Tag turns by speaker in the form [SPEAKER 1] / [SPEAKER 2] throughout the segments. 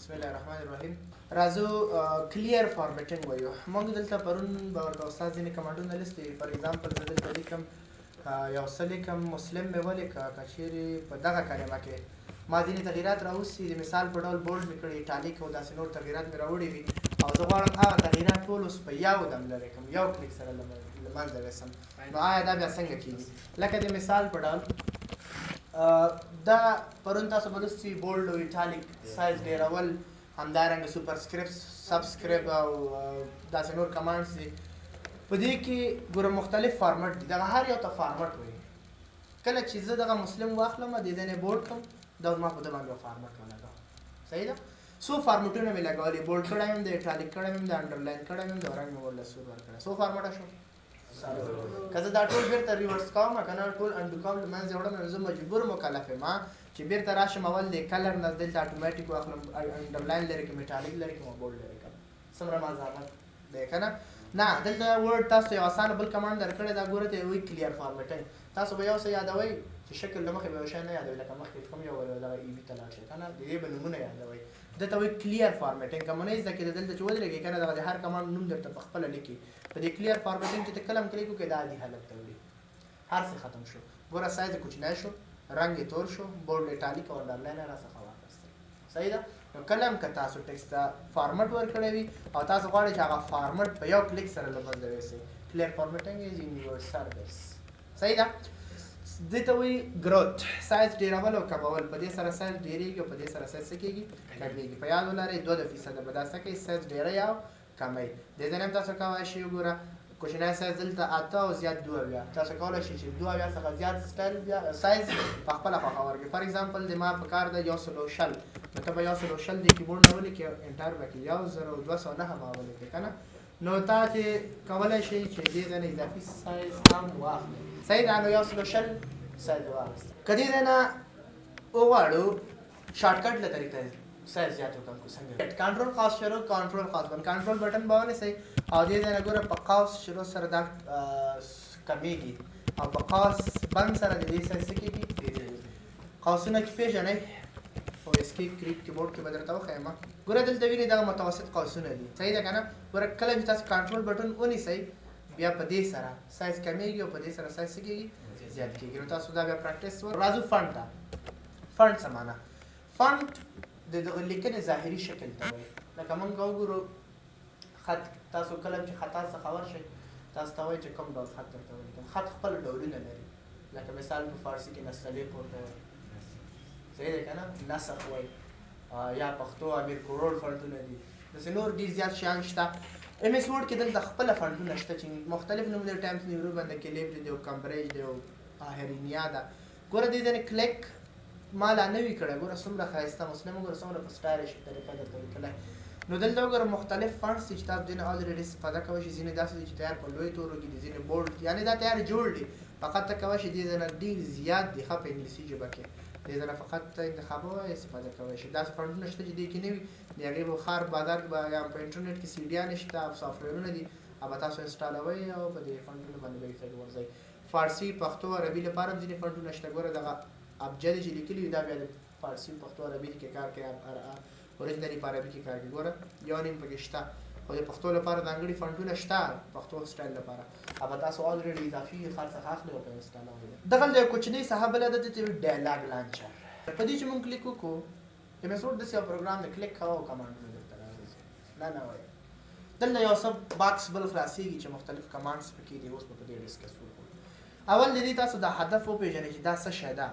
[SPEAKER 1] بسم الله الرحمن الرحیم. راځو کلیر فارمیټینګ وایو. موږ دلته پرون به ورته استاد ځینې کمانډونه لیستي. فار ایگزامپل زه دلته لیکم یو څه لیکم مسلم مې ولیکه، که چیرې په دغه کلمه کې ما ځینې تغیرات راوستي د مثال په ډول بولډ مې کړي، ایټالیک او داسې نور تغیرات مې راوړي وي او زه غواړم هغه تغیرات ټول اوس په یو دم لرې کړم، یو کلیک سره له منځه یوسم. نو آیا دا بیا څنګه کېږي؟ لکه د مثال په ډول دا پرون تاسو به لوستي بولډ او ایټالیک سایز ډېرول، همدارنګه سوپرسکرپټ سبسکرپټ او داسې نور کمانډس دي. په دې کې ګوره مختلف فارمټ دي، دغه هر یو ته فارمټ وایي. کله چې زه دغه مسلم واخلم دې ځای نه بولډ کړم، دا ما په ده باندې یو فارمټ ولګوم. صحیح ده؟ څو فارمټونه مې لګولي، بولډ کړی یم، د ایټالیک کړی یم، د انډرلاین کړی یم، د رنګ مې ورله سور ورکړی. څو فارمټه شو؟ که زه دا ټول بیرته ریورس کوم که نه ټول انډو کوم له منځه وړم، نو زه مجبور مکلف یم چې بیرته راشم اول د کلر نه دلته اټومیټیک واخلم، انډرلاین لرې کړم، ایټالیک لرې کړم او بولډ لرې کړم. څومره ما زحمت دی که نه؟ نه، دلته ورډ تاسو یو اسانه بل کمانډ درکړی، دا ګوره ته یې وایي کلیر فارمیټینګ. تاسو به یو څه یادوئ چې شکل له مخې به یو شی نه یادوئ، لکه مخکې کوم یو دغه ای وي ته لاړ شئ که نه، د دې به نومونه یادوئ. ده ته وایي کلیر فارمیټینګ. که مو نه زده کېده دلته چې ودرېږئ که نه، دغه د هر کمانډ نوم درته په خپله لیکي. په دې کلیر فارمیټینګ چې ته کله هم کلیک وکړې دا عادي حالت ته وړي، هر څه ختم شو. ګوره سایز یې کوچنی شو، رنګ یې تور شو، بولډ ایټالیک او انډرلاین یې راڅخه واخیستل. صحیح ده؟ نو کله هم که تاسو ټکسټ ته فارمټ ورکړی وي او تاسو غواړئ چې هغه فارمټ په یو کلیک سره له منځه یوسئ، کلیر فارمیټینګ از ان یور سروس. صحیح ده؟ دې ته وایي ګروت، سایز ډېرول او کمول. په دې سره سایز ډېرېږي او په دې سره سایز څه کېږي؟ کمیږي. په یاد ولرئ 2% به دا څه کوي؟ سایز ډېری او کمی. دې ځای نه هم تاسو کولی شئ وګوره کوچنی سایز دلته 8 او زیات 2 تاسو کولی شئ چې 2 څخه زیات سټایل بیا سایز په خپله خوښه ورکړئ. فار ایگزامپل د ما په کار ده 160، نو ته به 160 د کیبورډ نه ولیکې، انټر به کړې 1209 ما ولیکې که نه. نو تا چې کولی شئ چې دې ځای نه اضافي سایز هم واخلئ. صحیح ده؟ نو 160 سایز واخیست. که دې ځای نه وغواړو شارټکټ له طریقه سایز زیات وکړم که څنګه؟ کنټرول خاص شروع، کنټرول خاص بند، کنټرول بټن به ونیسئ او دې ځای نه ګوره په قوس شروع سره دا کمیږي او په قوس بند سره د دې سایز څه کېږي؟ ډېرېږي. قوسونه کې پېژنئ او اسکیپ کریپ کیبورډ کې به درته وښیم. ګوره دلته وینئ دغه متوسط قوسونه دي. صحیح ده که نه؟ ګوره کله چې تاسو کنټرول بټن ونیسئ بیا په دې سره سایز کمیږي او په دې سره سایز څه کېږي؟ زیات کېږي. نو تاسو دا بیا پریکټس وکړئ. راځو فنټ ته. فنټ څه معنا؟ فنټ د دغه لیکنې ظاهري شکل ته وایي. لکه موږ وګورو خط، تاسو کله چې خطا څخه ورشئ تاسو ته وایي چې کوم ډول خط درته ولیکم. خط خپل ډولونه لري، لکه مثال په فارسي کې نستعلیق ورته وایي. صحیح دی که نه؟ نسخ وایي، یا پښتو امیر کروړ فنټونه دي. داسې نور ډېر زیات شیان شته. ایم ایس ورډ کې دلته خپله فنټونه شته چې مختلف نوم لري، ټایمز نیورو باندې کلیبري دی او کمبریج دی او هرینیا ده. ګوره دې ځای کلیک ما لا نه وي کړی. ګوره څومره ښایسته مسلم، ګوره څومره په سټایلش طریقه درته لیکلی. نو دلته وګوره مختلف فنټس دي چې تاسو دې نه الریډي استفاده کولی شئ. ځینې داسې دي چې تیار په لوی تورو کې دي، ځینې بولډ، یعنې دا تیار جوړ دي. فقط ته کولی شئ دې ځای نه ډېر زیات دي ښه په انګلیسي ژبه کې، دې ځای نه فقط ته انتخابوه استفاده کولی شئ. داسې فنټونه شته چې دې کې نه وي، د هغې به ښار بازار کې به یا په انټرنیټ کې سیډیانې شته او سافټویرونه دي، هغه به تاسو انسټالوئ او په دې فنټونو باندې به یې ورځئ. فارسي، پښتو، عربي لپاره هم ځینې فنټونه شته. ګوره دغه ابجدې چې لیکلي وي دا بیا د فارسي، پښتو، عربي کې کار کوي، اوریجنلي په عربي کې کار کوي. ګوره یو نیم پکې شته، خو د پښتو لپاره ځانګړي فنټونه شته، پښتو سټایل لپاره هغه تاسو الریډي اضافي خر څخه اخلئ او په انسټالوئ. دغلته یو کوچنۍ ساحه بله ده، دې ته وایي ډایلاګ لانچر. په دې چې مونږ کلیک وکړو ایم ایس ورډ داسې یو پروګرام دی، کلیک کوه او کمانډونه درته راوځي. نه وایي دلته یو څه باکس بل خلاصېږي چې مختلف کمانډس پکې دي. اوس به په دې ډسکس وکړو. اول د دې تاسو د هدف وپېژنئ چې دا څه شی ده.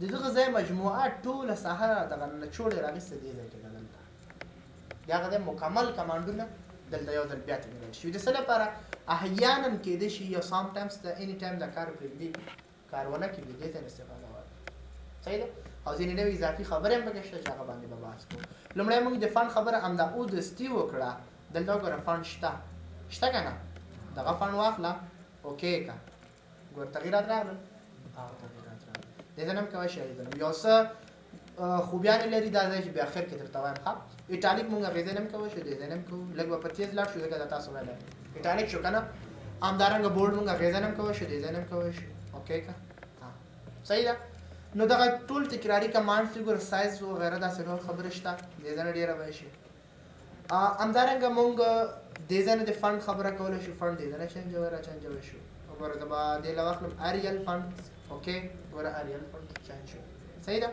[SPEAKER 1] د دغه ځای مجموعه ټوله ساحه دغه نچوړ یې راغېسته دې ځای کې ده. دلته د هغه ځای مکمل کمانډونه دلته یو ځل بیا تکرار شوي. د څه لپاره؟ احیانا کیدای شي یا سام ټایمز د اني ټایم دا کار پرېږدي، کار ونه کړي، دې ځای نه استفاده وکړي. صحیح ده؟ او ځینې نوې اضافي خبرې هم پکې شته چې هغه باندې به بحث کوو. لومړی موږ د فنډ خبره همدا اودستي وکړه. دلته وګوره فنډ شته که نه؟ دغه فنډ واخله، اوکې که ګوره تغیرات راغلل. تغیرات راغلل. دې ځای نه هم کولی شئ یو څه خوبیانې لري دا ځای چې بیا اخر کې درته وایم. ښه ایټالیک مونږ هغې ځای نه هم کولی شو، دې ځای نه هم کوو. لږ به په تیز لاړ شو ځکه دا تاسو ویلی ایټالیک شو که نه. همدارنګه بولډ مونږ هغې ځای نه هم کولی شو، دې ځای نه هم کولی شو. اوکې که صحیح ده؟ نو دغه ټول تکراري کمانډ فګور سایز او غیره داسې نور خبرې شته دې ځنه ډېره به شي همدارنګه مونږ دې ځنه د فند خبره کولی شو فند دې ځنه چینجوی را چینجوی شو وګوره زه به دې له واخلم اریل فند اوکې ګوره اریل فند چینج شو صحیح ده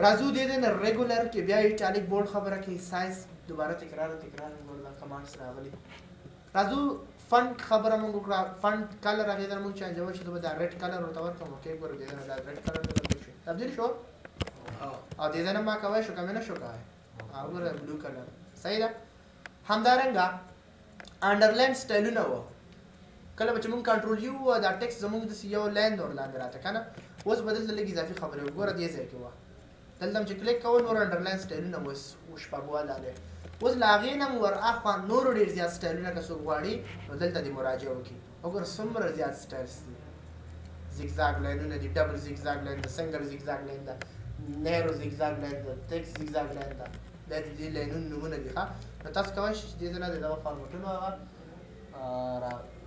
[SPEAKER 1] راځو دې ځنه ریګولر کې بیا ایټالیک بورډ خبره کوي سایز دوباره تکرار ګوره دا کمانډس راغلي راځو فند خبره مونږ وکړه فند کلر هغې ځنه مونږ چینجوی شو دا ریډ کلر ورته ورکړم اوکې ګوره دې ځنه دا ریډ کلر تبدیل شو تبدیل شو او دې ځنه ما کوی شو کمې نه شو کوی او ګوره بلو کلر صحیح ده همدارنګه انډرلاین سټایلونه وو کله به چې مونږ کنټرول یو دا ټکس زمونږ داسې یو لاین نور لاندې راته که نه اوس به دلته لږ اضافي خبرې وګوره دې ځای کې وه دلته هم چې کلیک کوو نور انډرلاین سټایلونه مو شپږواله دی اوس له هغې نه مو ور اخوا نورو ډېر زیات سټایلونه که څوک غواړي نو دلته دې مراجعه وکړي وګوره څومره زیات سټایلس دي زیګزاګ لاینونه دي ډبل زیګزاګ لاین ده سنګل زیګزاګ لاین ده نیرو زیګزاګ لاین ده تک زیګزاګ لاین ده دا د دې لاینونو نومونه دي ښه نو تاسو کولی شئ چې دې ځای نه د دغه فارمټونو هغه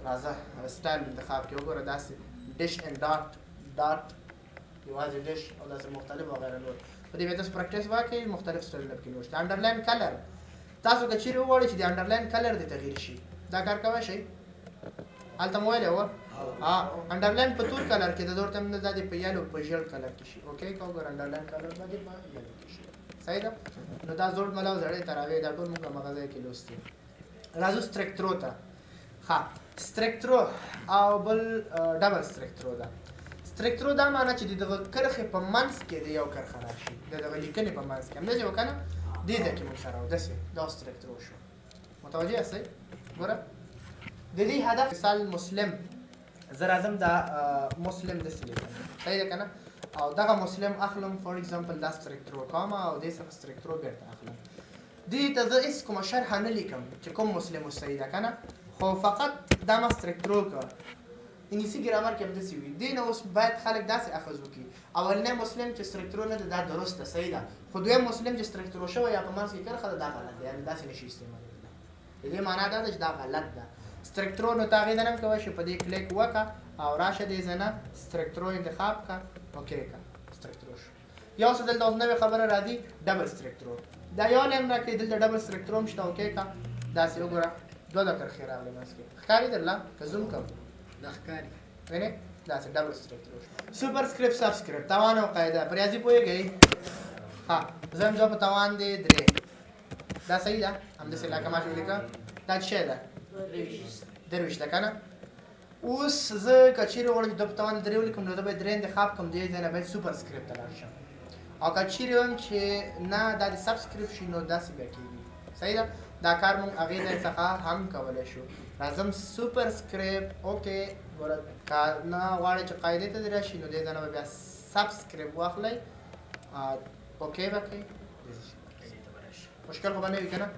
[SPEAKER 1] راځه سټایل انتخاب کړئ وګوره داسې ډش اینډ ډاټ یوازې ډش او داسې مختلف وغیره نور په دې بیا تاسو پریکټس وکړئ مختلف سټایلونه پکې نور شته انډرلاین کلر تاسو که چیرې وغواړئ چې د انډرلاین کلر دې تغییر شي دا کار کولی شئ هلته مو ویلی وه انډرلاین په تور کلر کې د ورته دا د په یلو په ژیړ کلر کې شي اوکې که وګوره انډرلاین کلر باندې په یلو کې شي صحیح ده نو دا زوړ ملا او زړې تراوې دا ټول موږ همغه ځای کې لوستي راځو سټرکترو ته ښه سټرکترو او بل ډبل سټرکترو ده سټرکترو دا معنی چې د دغه کرښې په منځ کې د یو کرښه راشي د دغه لیکنې په منځ کې همداسې وه که نه دې ځای کې موږ سره داسې دا سټرکترو شو متوجه یاستئ ګوره د دې هدف مثال مسلم زه راځم دا مسلم داسې لیکم صحیح ده که نه او دغه مسلم اخلم فور ایگزامپل دا سټرکترو کوم او دې څخه سټرکترو بیرته اخلم دې ته زه هېڅ کومه شرحه نه لیکم چې کوم مسلم صحیح ده که نه خو فقط دا ما سټرکترو کړه انګلیسي ګرامر کې هم داسې وي دې نه اوس باید خلک داسې اخذ وکړي اولنی مسلم چې سټرکترو نه ده دا درست ده صحیح ده خو دویم مسلم چې سټرکترو شوی یا په منځ کې کرښه ده دا غلط ده یعنې داسې نشي استعمالېدلی د دې معنا دا ده چې دا غلط ده سټرکترو نو ته هغې ته نه هم کولی شي په دې کلیک وکړه او راشه دې ځای نه سټرکترو انتخاب کړه اوکې کړه سټرکترو شو یو څه دلته اوس نوې خبره راځي ډبل سټرکترو دا یو لاین راکړئ دلته ډبل سټرکترو هم شته اوکې کړه داسې وګوره دوه کرښې راغلې منځ کې ښکاري درله که زوم کړم
[SPEAKER 2] دا ښکاري
[SPEAKER 1] وینې داسې ډبل سټرکترو شو سوپر سکرپټ سب سکرپټ توان او قاعده په ریاضي پوهېږئ ها زه هم په توان دی 3 دا صحیح ده همداسې لکه ما چې ولیکه دا څه شی ده 23 ده که نه اوس زه که چیرې غواړم چې د په توان 3 ولیکم نو زه باید 3 انتخاب کړم دې ځای نه باید سوپر سکرپټ ته لاړ شم او که چیرې وایم چې نه دا د سب سکرپټ شي نو داسې بیا کېږي صحیح ده دا کار مونږ هغې ځای څخه هم کولی شو راځم سوپر سکرپټ اوکې ګوره که نه غواړئ چې قاعدې ته دې راشي نو دې ځای نه به بیا سب سکرپټ واخلئ اوکې به کوئ مشکل خو به نه وي که نه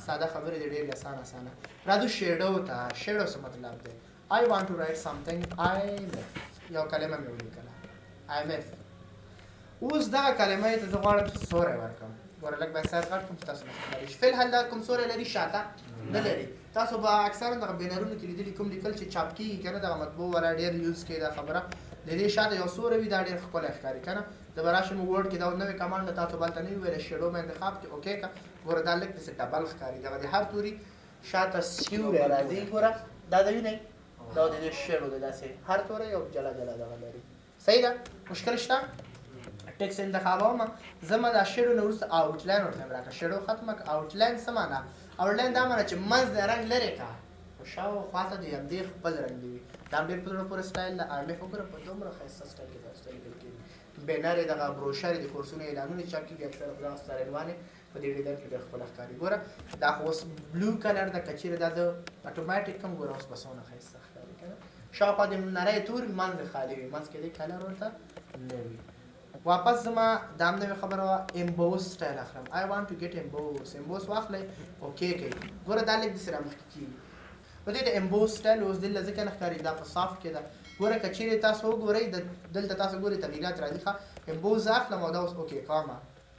[SPEAKER 1] ساده خبرې دي ډېرې اسانه راځو شیډو ته شیډو څه مطلب دی I want to write something IMF یو کلمه مې ولیکله IMF اوس دغه کلمه ته زه غواړم چې سوری ورکړم ګوره لږ باید سایز غټ کړم چې تاسو نه ښکاري فی الحال دا کوم سوری لري شاته نه لري تاسو به اکثرا دغه بینرونو کې لیدلي کوم لیکل چې چاپ کېږي که نه دغه مطبوع والا ډېر یوز کوي دا خبره د دې شاته یو سوری وي دا ډېر ښکلی ښکاري که نه زه به راشم ورډ کې دا نوې کمانډ ده تاسو به هلته نه وي ویلی شیډو مې انتخاب کړي اوکې که ګوره دا لږ داسې ډبل ښکاري دغه د هر توري شاته سیوری راځي ګوره دا د وینئ دا د دې شیډو دی داسې هر توری یو جلا دغه لري صحیح ده مشکل شته ټکس انتخابوم زه ما دا شیډو نه وروسته آوټلاین ورته هم راکړه شیډو ختمه کړه آوټلاین څه معنا آوټلاین دا معنا چې منځ د رنګ لرې کړه خو شاوخوا ته د همدې خپل رنګ دی وي دا هم ډېر په زړه پورې سټایل ده IMF وګوره په دومره ښایسته سټایل کې تاسو ته لیکل کېږي بینر یې دغه بروشر د کورسونو اعلانونه چاپ کېږي اکثره په دغه ستارنوان په دې ډیزاین کې ډېر ښکلی ښکاري ګوره دا خو اوس بلو کلر ده که چیرې دا د اټومیټیک هم ګوره اوس به څونه ښایسته ښکاري که نه شاوخوا د نری توري منځ خالي وي منځ کې دې کلر ورته نه وي واپس زما دا هم نوې خبره وه امبوس سټایل اخلم I want to get امبوس واخلئ اوکې کوي ګوره دا لږ داسې رامخکې کېږي نو دې ته امبوس سټایل اوس دلته ځکه نه ښکاري دا په صاف کې ده ګوره که چیرې تاسو وګورئ دلته تاسو ګورئ تغییرات راځي ښه امبوس زه اخلم او دا اوس اوکې کوم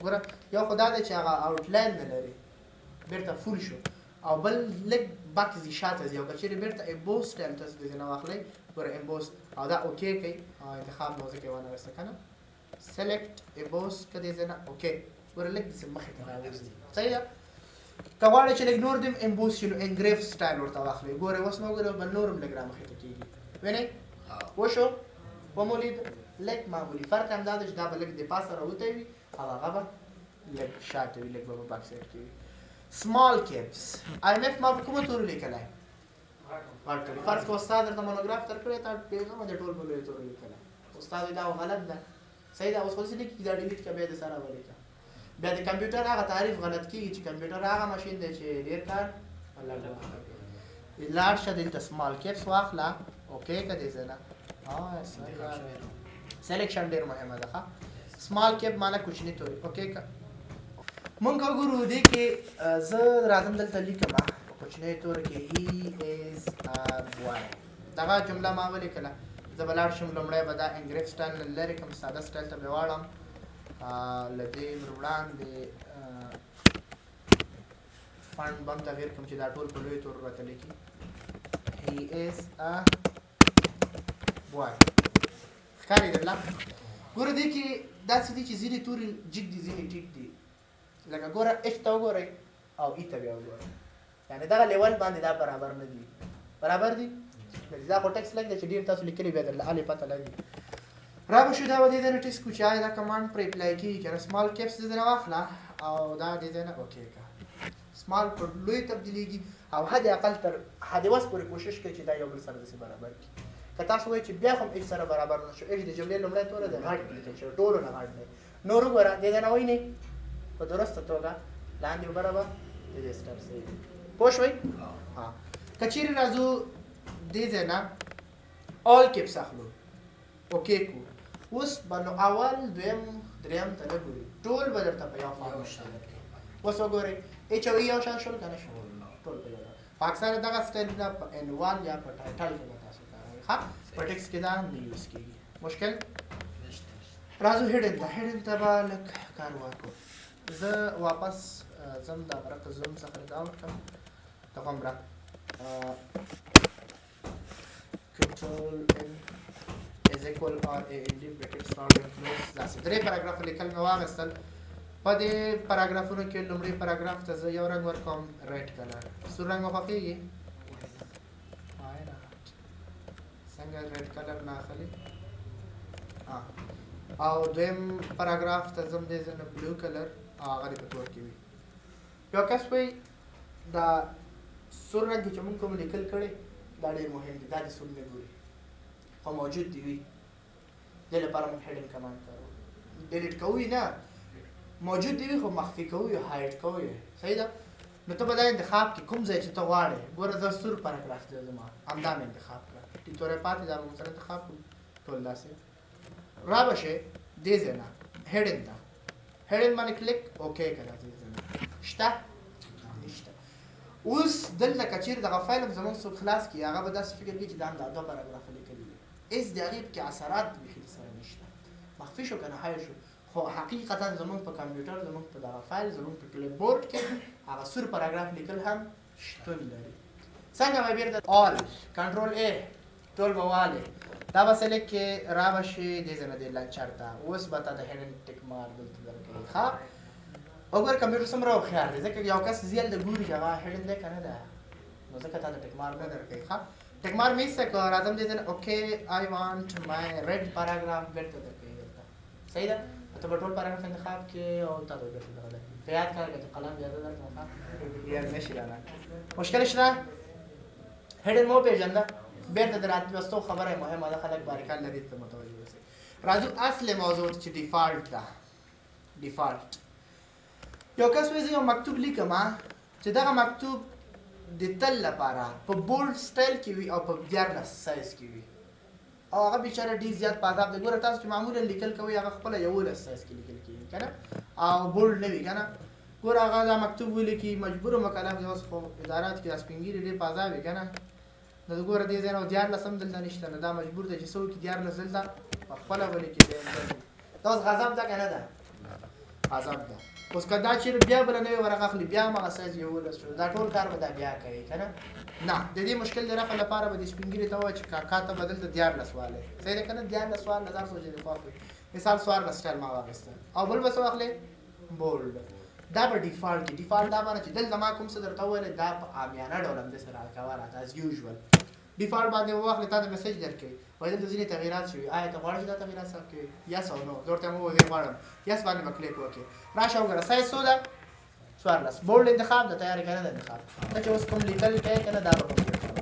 [SPEAKER 1] ګوره یو خو دا دی چې هغه آوټلاین نه لري بېرته فول شو او بل لږ بک ځي شاته ځي او که چیرې بېرته امبوس سټایل تاسو دې نه واخلئ ګوره امبوس او دا اوکې کوي انتخاب مو ځکه یې وانه ویسته که نه سلیکټ ایبوس کدی ځای نه اوکې ګوره لږ داسې مخې ته راوځي صحیح ده که غواړئ چې لږ نور دې امبوس شي نو انګریف سټایل ورته واخلئ ګورئ اوس نو ګورئ بل نور هم لږ رامخې ته کېږي وینئ وشو ومو لید لږ معمولي فرق همدا ده چې دا به لږ د پاسه راوتی وي او هغه به لږ شاته وي لږ به په باک سایډ کې وي سمال کیپس آی ایم اف ما په کومه تورو لیکلی غټ کړي فرض کړه استاد درته مونوګراف درکړی تا پیغام د ټول په لویو تورو لیکلی استاد دا غلط ده صحیح ده اوس خو داسې نه کېږي دا ډیلیټ کړه بیا د سره ولیکه بیا د کمپیوټر هغه تعریف غلط کېږي چې کمپیوټر هغه ماشین دی چې ډېر کار لاړ شه دلته سمال کیپس واخله اوکې که دې ځای نه سلیکشن ډېر مهمه ده ښه سمال کیپ معنی کوچني توري اوکې که مونږ وګورو دې کې زه راځم دلته لیکم په کوچنۍ تورو کې هی از بوای دغه جمله ما ولیکله زه به لاړ شم لومړی به دا انګریف سټایل نه لرې کړم ساده سټایل ته به واړم له دې وړاندې فنډ به هم تغیر کړم چې دا ټول په لویو تورو راته لیکي هی از بوای ښکاري درله ګوره دې کې داسې دي چې ځینې توري جګ دي ځینې ټیټ دي لکه ګوره اچ ته وګورئ او ای ته بیا وګورئ یعنې دغه لیول باندې دا برابر نه دي برابر دي دا خو ټکس لږ دی چې ډېر تاسو لیکلي بیا درله هلې پته لګي را به شو دا به دې ځای نه ټیسټ کړو چې آیا دا کمانډ پرې اپلای کېږي که نه سمال کیپس دې ځای نه واخله او دا دې ځای نه اوکې که سمال پر لوی تبدیلېږي او حد اقل تر حد وس پورې کوشش کوي چې دا یو بل سره داسې برابر کړي که تاسو وایئ چې بیا هم اچ سره برابر نه شو اچ د جملې لومړی توره دی غټ لیکل شوی ټولو نه غټ دی نور وګوره دې ځای نه وینئ په درسته توګه لاندې وبره به د دې سټپ صحیح دی پوه شوئ که چیرې راځو دې ځای نه آل کیپس اخلو اوکې کړو اوس به نو اول دویم دریم ته نه ګوري ټول به درته په یو فارمټ کې درکړي اوس وګورئ اچ او ای یو شان شول که نه شول ټول په یو ډول په اکثره دغه سټایلونه په عنوان یا په ټایټل کې به تاسو کاروئ ښه په ټکسټ کې دا نه یوز کېږي مشکل راځو هیډن ته هیډن ته به لږ کار وکړو زه واپس ځم دا غره که زوم څخه لږ آوټ کړم دغه مرا کنټرول ان is equal or a ending brackets round and close داسې درې پاراګراف لیکل مې واخیستل په دې پاراګرافونو کې لومړی پاراګراف ته زه یو رنګ ورکوم ریډ کلر سور رنګ مو خوښېږي څنګه ریډ کلر نه اخلي او دویم پاراګراف ته ځم دې ځای نه بلو کلر هغه دې په تور کې وي یو کس وایي دا سور رنګ کې چې مونږ کوم لیکل کړی دا ډېر مهم دی دا دې سور نه ګوري خو موجود دی وي دې لپاره موږ هیډن کمانډ کاروو ډیلیټ کوو نه موجود دی وي خو مخفي کوو یا هایډ کوو صحیح ده نو ته به دا انتخاب کړي کوم ځای چې ته غواړې ګوره زه سور پاراګراف دی زما همدا مې انتخاب کړه ټیټوری پاتې دا به سره انتخاب کړو ټول داسې را به شئ دې ځای نه هیډن ته هیډن باندې کلیک اوکې کړه دې ځای نه شته نشته اوس دلته که چیرې دغه فایل هم زموږ څوک خلاص کړي هغه به داسې فکر کړي چې دا هم دا دوه پاراګرافه لیکلي دي هېڅ د هغې پکې اثرات بیخي سره نشته مخفي شو که نه هایډ شو خو حقیقتا زموږ په کمپیوټر زموږ په دغه فایل زموږ په کلیپ بورډ کې هغه سور پاراګراف لیکل هم شتون لري څنګه به بیرته آل کنټرول ای ټول به والې دا به سلیکټ کې را به شي دې ځای نه دې لنچر ته اوس به تا د هیډن ټک مار دلته درکوي ښه وګوره کمپیوټر څومره هوښیار دی ځکه یو کس زیل د ګوري چې هغه هیډن دی که نه ده نو ځکه تا د ټک مار نه درکوي ښه ټک مار مې ایسته کړه راځم دې ځای نه اوکې آی وانټ مای ریډ پاراګراف بیرته درکوي دلته صحیح ده ته به ټول پاراګراف انتخاب کې او تا به بیرته دغه درکوي په یاد کړه که قلم یاده درکړم ښه یاد نه شي رانه مشکل شته هیډن مو پېژنده بیرته د راتلوستو خبره مهمه ده خلک باریکان لري ته متوجه اوسئ راځو اصل موضوع چې ډیفالټ ده ډیفالټ یو کس وایي زه یو مکتوب لیکم چې دغه مکتوب د تل لپاره په بولډ سټایل کې وي او په 14 سایز کې وي او هغه بیچاره ډېر زیات په عذاب دی ګوره تاسو چې معمولا لیکل کوئ هغه خپله 11 سایز کې لیکل کېږي که نه او بولډ نه وي که نه ګوره هغه دا مکتوب ولیکي مجبور و مکلف دی اوس خو ادارات کې دا سپین ږیري ډېر په عذاب وي که نه نو ګوره دې ځای نه 14 هم دلته نشته نو دا مجبور دی چې څه وکړي 14 دلته په خپله ولیکي دا اوس غضب ده که نه ده غضب ده اوس که دا چیرې بیا بله نوې ورقه اخلي بیا هم هغه سایز 11 شو دا ټول کار به دا بیا کوي که نه نه د دې مشکل د رفع لپاره به د سپین ږیري ته ووایه چې کاکا ته به دلته 14 والی صحیح ده که نه 14 وال 1000 سوچې د خوښ وي مثال 14 سټایل ما واخیسته او بل به څه واخلې بولډ. دا به ډیفالټ کې ډیفالټ دا معنی چې دلته ما کوم څه درته وویل دا په عامیانه ډول همداسې راکوه راته از یوژول. ډیفالټ باندې واخلې تا ته میسج درکوي وایي دلته ځینې تغیرات شوي آیا ته غواړې چې دا تغیرات ثبت کړې یس او نو زه ورته یم ووایي غواړم یس باندې به کلیک وکړې راشه وګوره سایز څو ده 14 بولډ انتخاب د تیارې کنه د انتخاب ته چې اوس کوم لیکل کوې که نه دا به کمپلیټ کړم.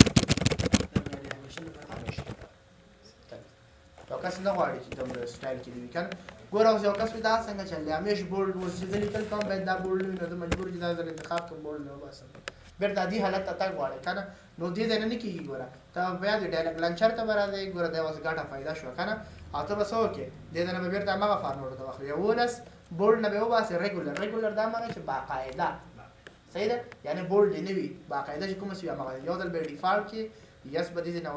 [SPEAKER 1] یو کس نه غواړي چې دومره سټایل کې دې وي که نه ګوره اوس یو کس وي دا څنګه چل دی همیش بولډ اوس چې زه لیکل کوم باید دا بولډ وي نو زه مجبور چې دا ځل انتخاب کوم بولډ نه وباسم بېرته دې حالت ته تګ غواړې که نه نو دې ځای نه نه کېږي ګوره ته بیا د ډایلګ لانچر ته به راځې ګوره دا اوس ګټه فایده شوه که نه او ته به څه وکړې دې ځای نه به بېرته همغه فارموټ ته واخلې 11 بولډ نه به وباسې ریګولر دا معنی چې باقاعده صحیح ده یعنی بولډ دې نه وي باقاعده چې کومه شي همغه یو ځل به ډیفالټ کې یس به دې ځای نه